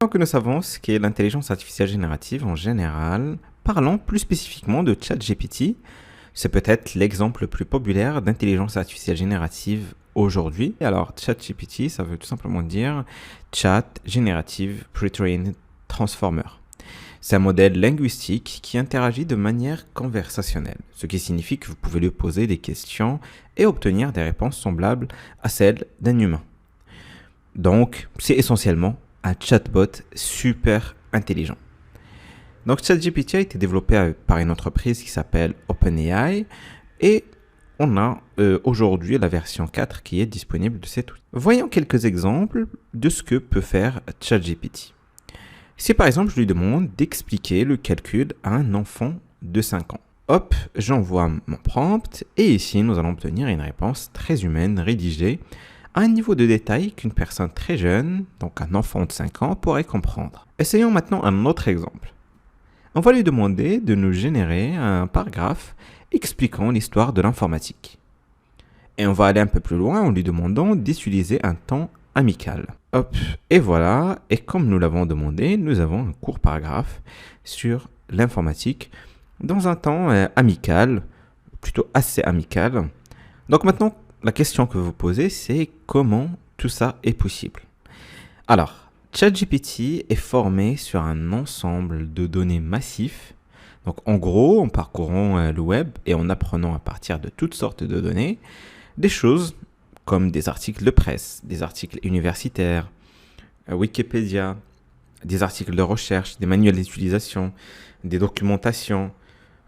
Maintenant que nous savons ce qu'est l'intelligence artificielle générative en général, parlons plus spécifiquement de ChatGPT. C'est peut-être l'exemple le plus populaire d'intelligence artificielle générative aujourd'hui. Alors, ChatGPT, ça veut tout simplement dire Chat Generative Pre-trained Transformer. C'est un modèle linguistique qui interagit de manière conversationnelle, ce qui signifie que vous pouvez lui poser des questions et obtenir des réponses semblables à celles d'un humain. Donc, c'est essentiellement un chatbot super intelligent. Donc, ChatGPT a été développé par une entreprise qui s'appelle OpenAI et on a aujourd'hui la version 4 qui est disponible de cet outil. Voyons quelques exemples de ce que peut faire ChatGPT. Si par exemple je lui demande d'expliquer le calcul à un enfant de 5 ans, hop, j'envoie mon prompt et ici nous allons obtenir une réponse très humaine rédigée à un niveau de détail qu'une personne très jeune, donc un enfant de 5 ans, pourrait comprendre. Essayons maintenant un autre exemple. On va lui demander de nous générer un paragraphe expliquant l'histoire de l'informatique. Et on va aller un peu plus loin en lui demandant d'utiliser un ton amical. Hop, et voilà, et comme nous l'avons demandé, nous avons un court paragraphe sur l'informatique dans un ton amical, plutôt assez amical. Donc maintenant, la question que vous posez, c'est comment tout ça est possible. Alors, ChatGPT est formé sur un ensemble de données massifs. Donc en gros, en parcourant le web et en apprenant à partir de toutes sortes de données, des choses comme des articles de presse, des articles universitaires, Wikipédia, des articles de recherche, des manuels d'utilisation, des documentations,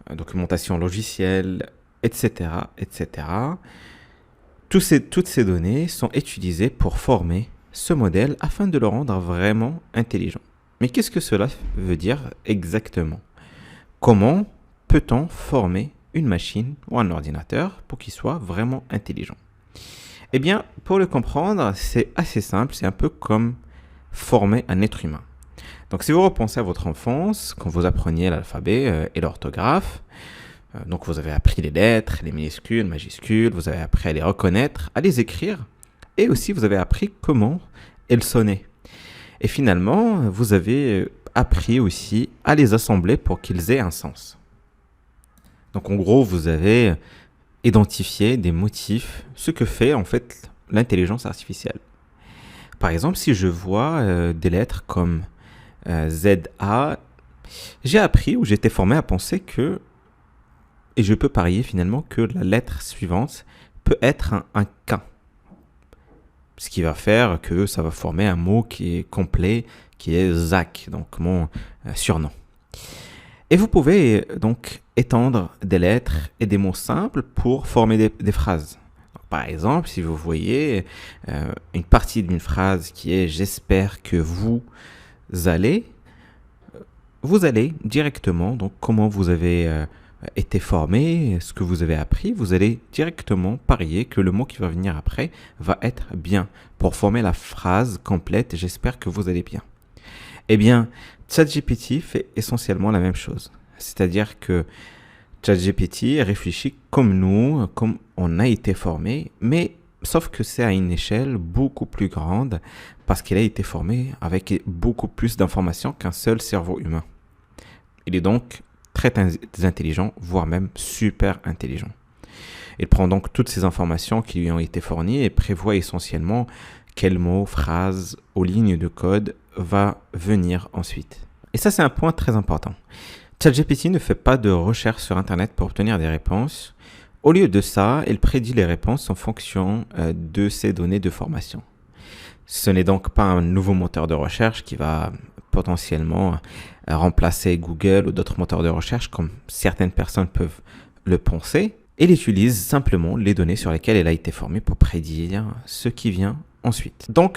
documentation logicielle, etc., etc. Toutes ces données sont utilisées pour former ce modèle afin de le rendre vraiment intelligent. Mais qu'est-ce que cela veut dire exactement? Comment peut-on former une machine ou un ordinateur pour qu'il soit vraiment intelligent? Eh bien, pour le comprendre, c'est assez simple, c'est un peu comme former un être humain. Donc, si vous repensez à votre enfance, quand vous appreniez l'alphabet et l'orthographe, donc vous avez appris les lettres, les minuscules, majuscules, vous avez appris à les reconnaître, à les écrire, et aussi vous avez appris comment elles sonnaient. Et finalement, vous avez appris aussi à les assembler pour qu'ils aient un sens. Donc en gros, vous avez identifié des motifs, ce que fait en fait l'intelligence artificielle. Par exemple, si je vois des lettres comme ZA, j'ai appris ou j'ai été formé à penser que, et je peux parier finalement que la lettre suivante peut être un K. Ce qui va faire que ça va former un mot qui est complet, qui est Zach, donc mon surnom. Et vous pouvez donc étendre des lettres et des mots simples pour former des phrases. Donc, par exemple, si vous voyez une partie d'une phrase qui est « J'espère que vous allez », vous allez directement, donc comment vous avez été formé, ce que vous avez appris, vous allez directement parier que le mot qui va venir après va être bien pour former la phrase complète « J'espère que vous allez bien ». Eh bien, ChatGPT fait essentiellement la même chose. C'est-à-dire que ChatGPT réfléchit comme nous, comme on a été formé, mais sauf que c'est à une échelle beaucoup plus grande parce qu'il a été formé avec beaucoup plus d'informations qu'un seul cerveau humain. Il est donc très intelligent, voire même super intelligent. Il prend donc toutes ces informations qui lui ont été fournies et prévoit essentiellement quel mot, phrase ou ligne de code va venir ensuite. Et ça, c'est un point très important. ChatGPT ne fait pas de recherche sur Internet pour obtenir des réponses. Au lieu de ça, il prédit les réponses en fonction de ses données de formation. Ce n'est donc pas un nouveau moteur de recherche qui va potentiellement remplacer Google ou d'autres moteurs de recherche comme certaines personnes peuvent le penser. Il utilise simplement les données sur lesquelles elle a été formée pour prédire ce qui vient ensuite. Donc,